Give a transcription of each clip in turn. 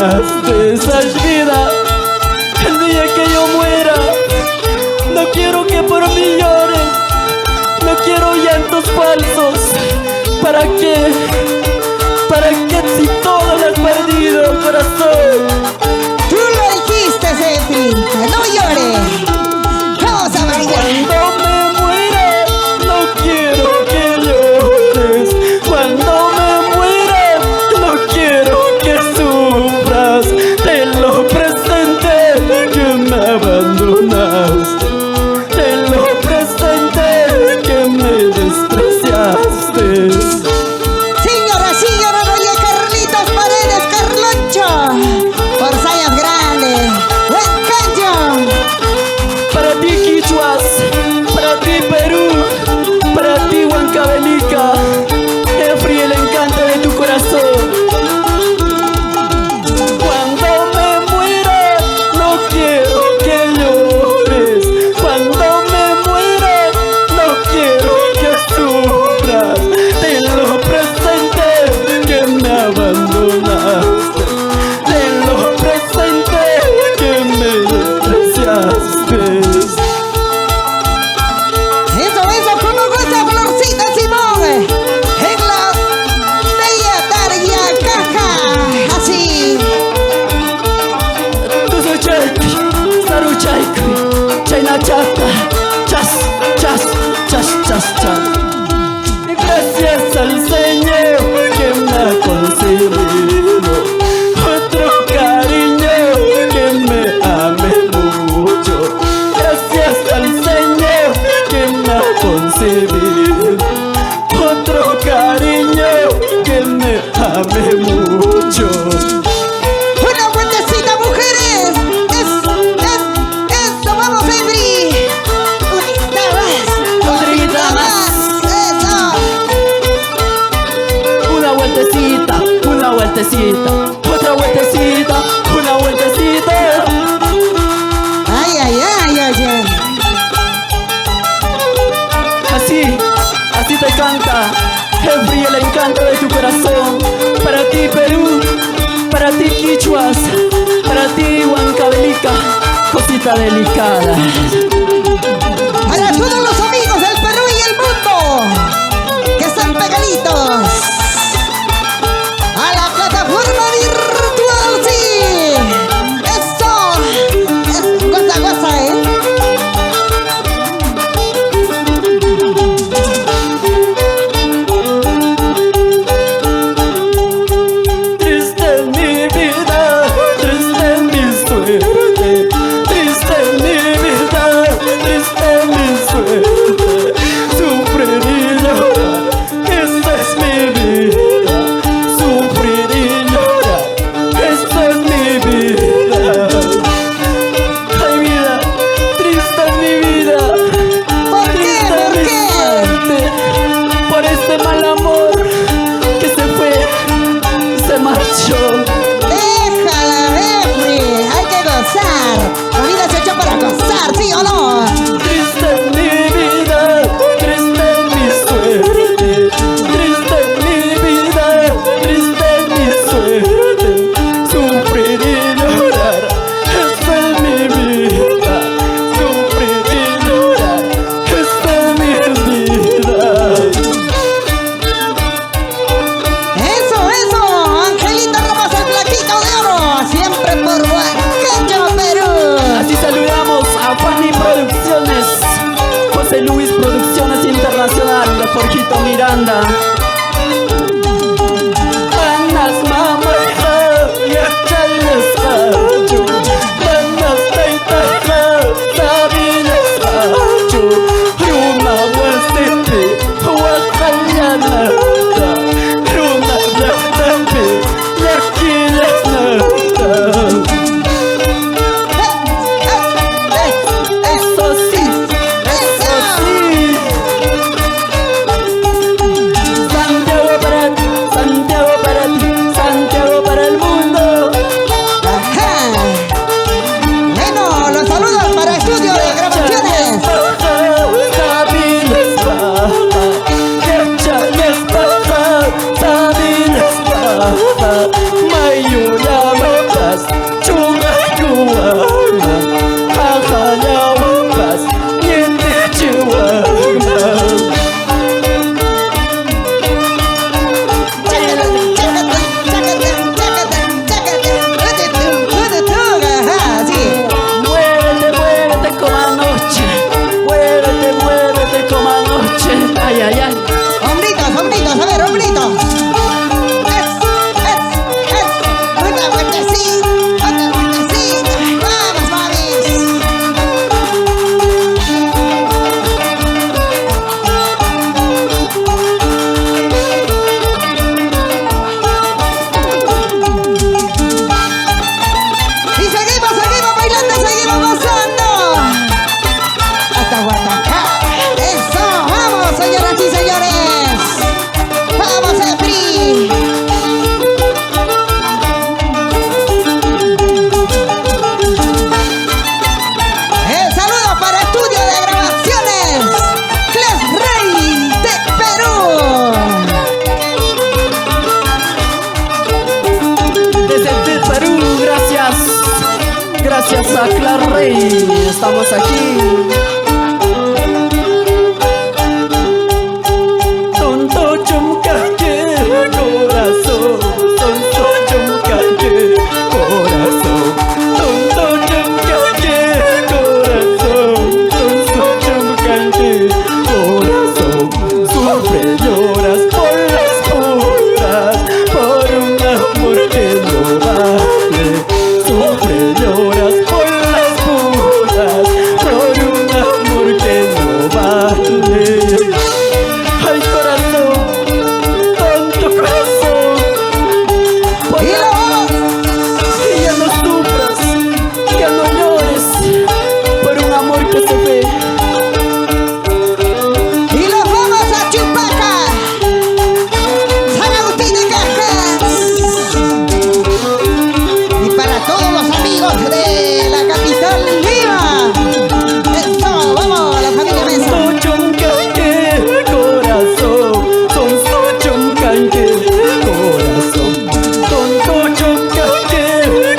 de esa vida. El día que yo muera, no quiero que por mí llores, no quiero llantos falsos. ¿Para qué? ¿Para qué si todo lo has perdido, corazón? Tú lo dijiste, Efri, no llores. Vamos a bailar. Cuando me muera, no quiero que llores. Cuando me muera, no quiero que sufras de lo presente que me abandonaste, de lo presente que me despreciaste. Señora, oye, Carlitos Paredes, Carloncho, por Sayas Grandes, buen cancho. Para ti, Quichuas, para ti, Perú, para ti, Huancavelica, Efri, el encanto de tu corazón. Cuando me muera, no quiero que llores. Cuando me muera, no quiero que sufras de lo presente que me abandonaste, de lo presente que me despreciaste. Eso, como gusta Florcita Simón, en la bella Tarja Caja, así. Tuzuchayki, saruchayki, chaynachata, chas, chas, chas, chas, chas. Gracias al Señor que me ha concedido otro cariño que me ame mucho. Gracias al Señor que me ha concedido otro cariño que me ame mucho. Una vueltecita, mujeres. Eso, vamos, Efri. Una más. Eso. Una vueltecita, otra vueltecita, una vueltecita. Ay. Así te canta Efri, el encanto de tu corazón. Para ti, Perú, para ti, Quichuas, para ti, Huancavelica, cosita delicada. Para todos los amigos del Perú y el mundo que están pegaditos a la plataforma virtual, sí. Eso es goza, Triste es mi vida, triste es mi suerte, triste es mi vida, triste es mi suerte. Sufrir y llorar, esta es mi vida. Sufrir y llorar, esta es mi vida. Ay, vida, triste es mi vida, ¿Por qué? triste es ¿Por mi qué? suerte. Por este mal amor que se fue, se marchó. Déjala, Efri, hay que gozar. La vida se echó para gozar, ¿sí o no? Triste es mi vida, triste es mi suerte, triste es mi vida, triste es mi suerte. Sufrir y llorar, esta es mi vida. Sufrir y llorar, esta es mi vida. Eso, Angelito Ramos, el plaquito de oro, siempre por Huancayo, Perú. Así saludamos a Fanny Producciones, José Luis Producciones Internacional, Jorgito Miranda. Panas mama, y echarle espacio. Panas taita, sabine espacio. Runa huesete, huacayana. Runa huesete, yaquiles nada. Eso sí, eso sí. Santiago para ti, Santiago para ti, Santiago para el mundo. Ajá. Bueno, los saludos para estudio de grabaciones. Mayula Chupas, chugacuama, jajañahuapas, niente chihuahua. Muévete, muévete como anoche, muévete, muévete como anoche. Ay, ay, ay. Hombritos, hombritos, a ver, hombritos. Otra vueltecita, otra vueltecita. Vamos, mamis. Y seguimos, seguimos bailando, seguimos gozando. Hasta Guatacá. Eso, vamos, señoras y señores. Vamos, Efri. El saludo para Estudio de Grabaciones Cles Rey de Perú. Desde el Perú, gracias. Gracias a Clarrey, estamos aquí. Tonto chumcaque, corazón. Tonto chumcaque, corazón. Tonto chumcaque, corazón. Tonto chumcaque, corazón. Sufre, lloras por las puras, por un amor que no vale. Sufre, lloras por las puras, por un amor que no vale. Ay, corazón, tonto corazón, por Y lo vamos. que ya no sufras, que no llores por un amor que se ve. Y los vamos a Chupaca, San Agustín de Cajas. Y para todos los amigos de la capital Lima. Eso, vamos, la familia Mesa. Tonto chumcaque, corazón. Tonto chumcaque, corazón. Tonto chumcaque,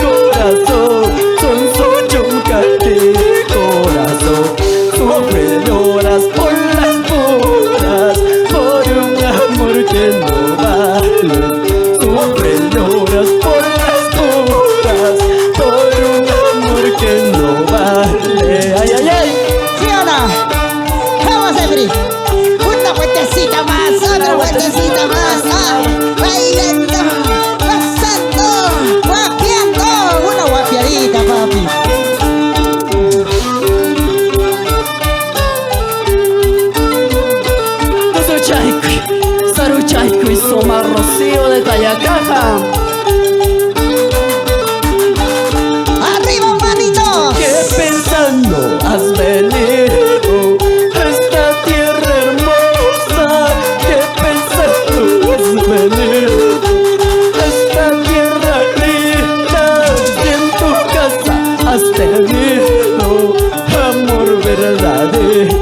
corazón. Tonto chumcaque, corazón. Sufre, lloras por las puras, por un amor que no vale. Sufre, lloras por las puras, por un amor que no vale. Ay, ay, ay. ¿Sí o no? Vamos, Efri. Una vueltecita más, otra vueltecita más. Bailando, pasando, guapiando. Una guapiadita, papi. Saruchayku y Soma Rocío de Tayacaja. ¡Arriba, manito! ¿Qué pensando has venido a esta tierra hermosa? ¿Qué pensando has venido a esta tierra linda? Si en tu casa has tenido amor verdadero,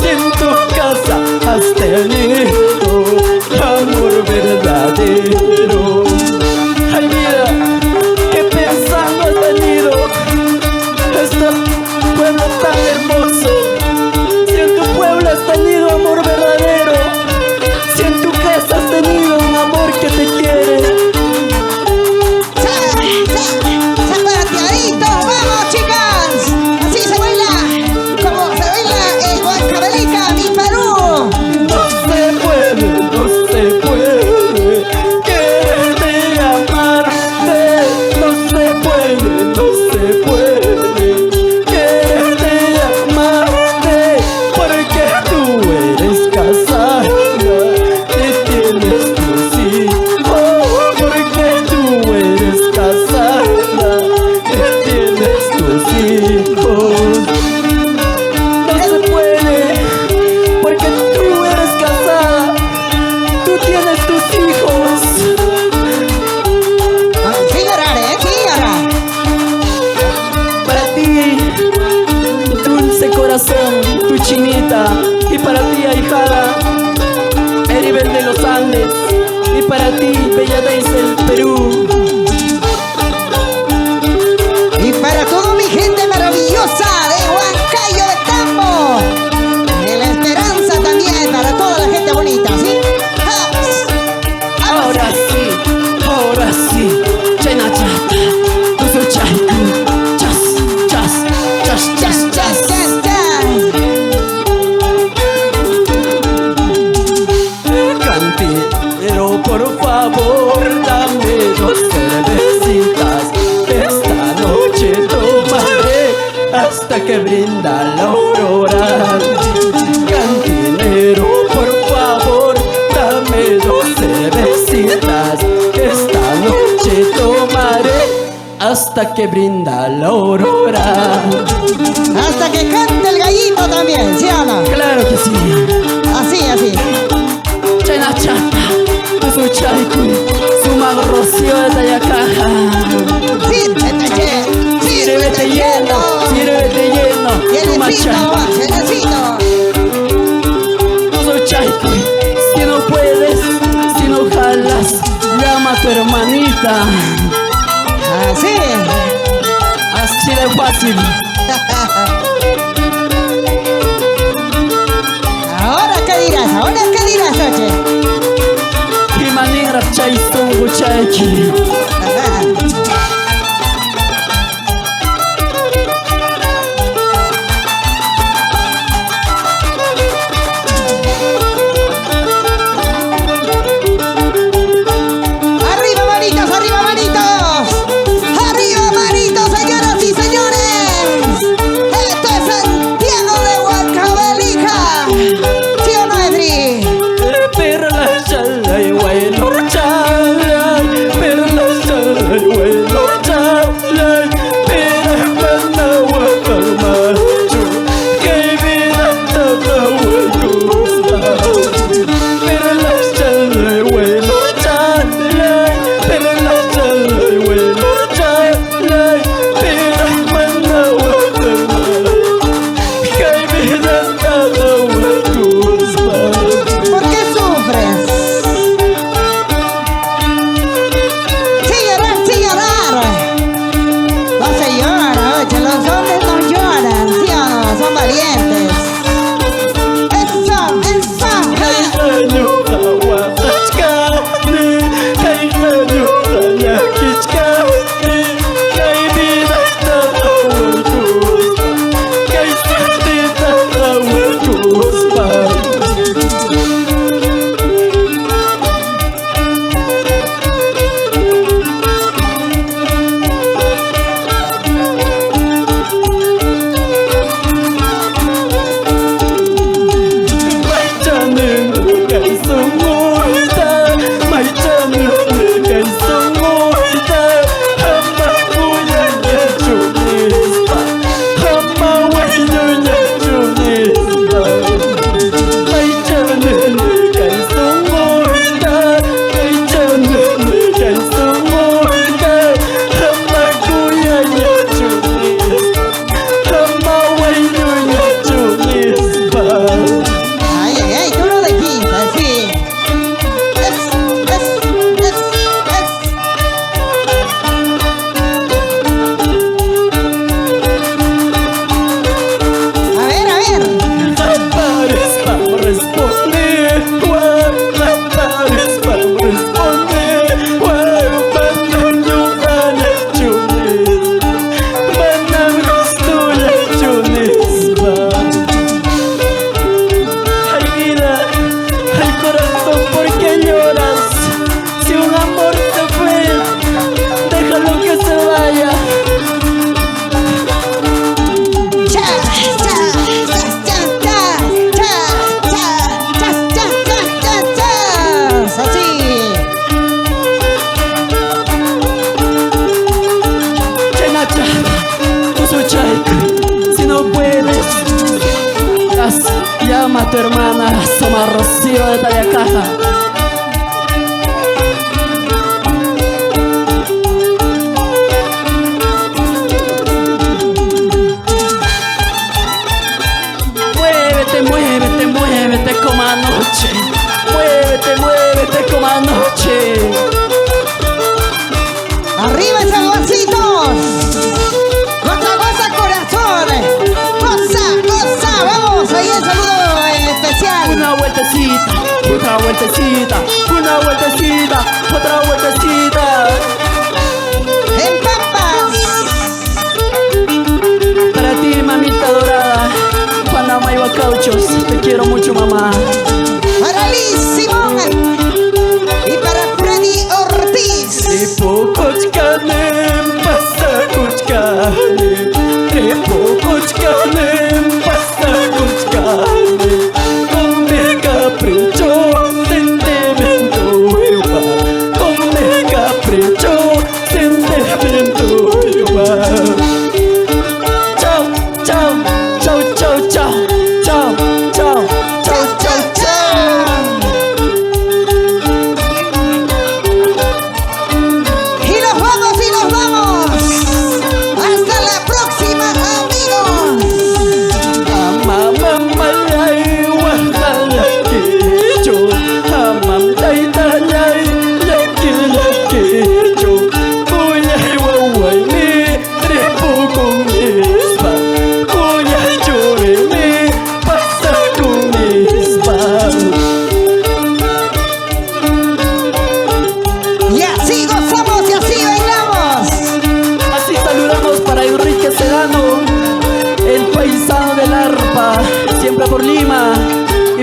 si en tu casa has tenido amor verdadero. Ay, mira, ¿qué pensando has venido a este pueblo tan hermoso? Si en tu pueblo has tenido amor verdadero, si en tu casa has tenido un amor que te quiere. ¡Zapateadito! ¡Vamos, chicas! Así se baila, como se baila en Huancavelica, mi Perú. No se puede, no se puede quererte y amarte. No se puede, no se puede quererte y amarte. Porque tú eres casada y tienes tus hijos. Porque tú eres casada y tienes tus hijos. No se puede, porque tú eres casada, tú tienes tus hijos. Sin llorar, sin llorar. Para ti, dulce corazón, tu chinita. Y para ti, ahijada, Heribel de los Andes. Y para ti, bella Daisy del Perú. que brinda la aurora. Cantinero, por favor, dame 2 cervecitas, esta noche tomaré hasta que brinda la aurora. Hasta que cante el gallito también, ¿sí o no? Claro que sí. Así, así. Chena chata, su chaiku, su magrosio de Tayacaja. Sírvete lleno, su llenecito, llenecito. Su chaiku, si no puedes, si no jalas, llama a tu hermanita. Así. Así de fácil. ¿Ahora qué dirás, oye? Y manera chaistungu chaiki. ¡Arriba manitos, arriba manitos! ¡Arriba manitos, señoras y señores! ¡Esto es Santiago de Huancavelica! ¿Sí o no, Edri? Perla chala y huelo chala, perla chala y huelo chala, pero cuando huelo macho, que vida toda huelo. Perla chala y huelo chala, perla chala y huelo chala, pero cuando huelo macho, que vida toda huelo. ¿Por qué sufres? Sin llorar. No se llora, oye, los hombres no lloran, ¿sí o no? Son valientes. Eso. Ay, tú lo dijiste, sí. A ver. Pares para responder, pares para responder, banano chunes, bananos chunes. Ay vida, ay corazón, ¿por qué lloras? Si un amor se fue, déjalo que se vaya. Si no puedes, llama a tu hermana Soma Rocío de Tayacaja. Muévete como anoche. Muévete como anoche. ¡Arriba esos huesitos! ¡Goza, corazones! ¡Goza! ¡Vamos! Ahí el saludo especial. Una vueltecita, otra vueltecita, una vueltecita, otra vueltecita. ¡En papas! Para ti, mamita dorada, Panamá y Cauchos, te quiero mucho, mamá. Para Liz Simón y para Freddy Ortiz. Tripo cochcane, pasa cochcane, tripo cochcane.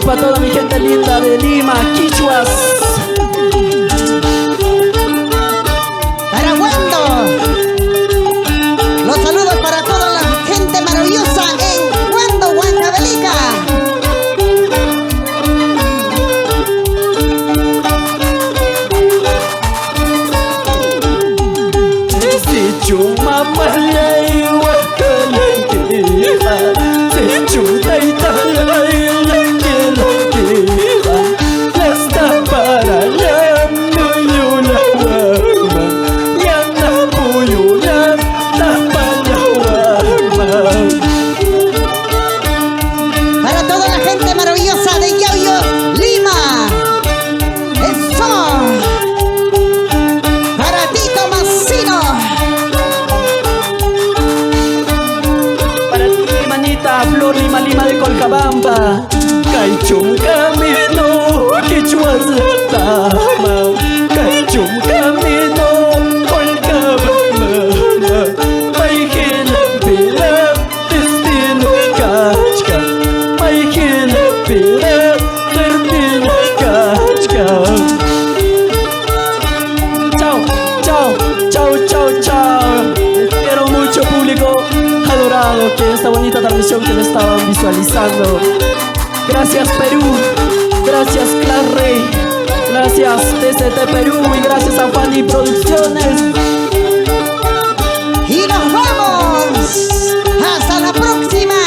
para toda mi gente linda de Lima, Quichuas. ¿Para cuándo? Los saludos para toda la gente maravillosa en Cuando, Huancavelica. Si chuma malay wakalankiha, si chuntaita lankilankiha, lasta para la muyula wama, yana muyula tapaya wama. Para toda la gente maravillosa de Yauyos, Lima. Eso. Para ti, Tomasino. Para ti, manita, Flor Lima, Lima de Colcabamba. Caichum camino, Quichuas tama. Caichum camino, Colcabamba. Maikila pila, destino cachca. Maikila pila, destino cachca. Chao, chao, chao, chao, chao. Les quiero mucho, público adorado, que esta bonita transmisión que me estaban visualizando. Gracias, Perú. Gracias, Clarrey. Gracias, TCT Perú. Y gracias a Fanny Producciones. Y nos vamos. Hasta la próxima.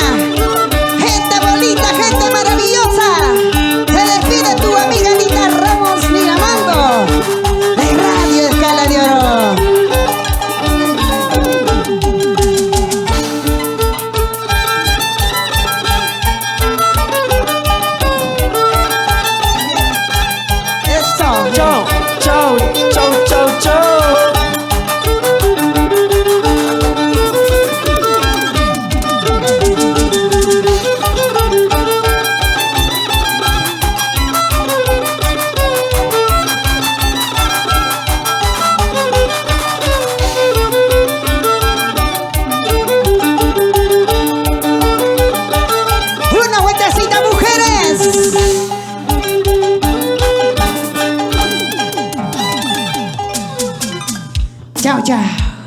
Gente bonita, gente maravillosa. Se despide tu amiga Anita Ramos Miramando de Radio Escala de Oro. Eso. Chao, chao, chao, chao, chao. Una vueltecita, mujeres. Chao, chao.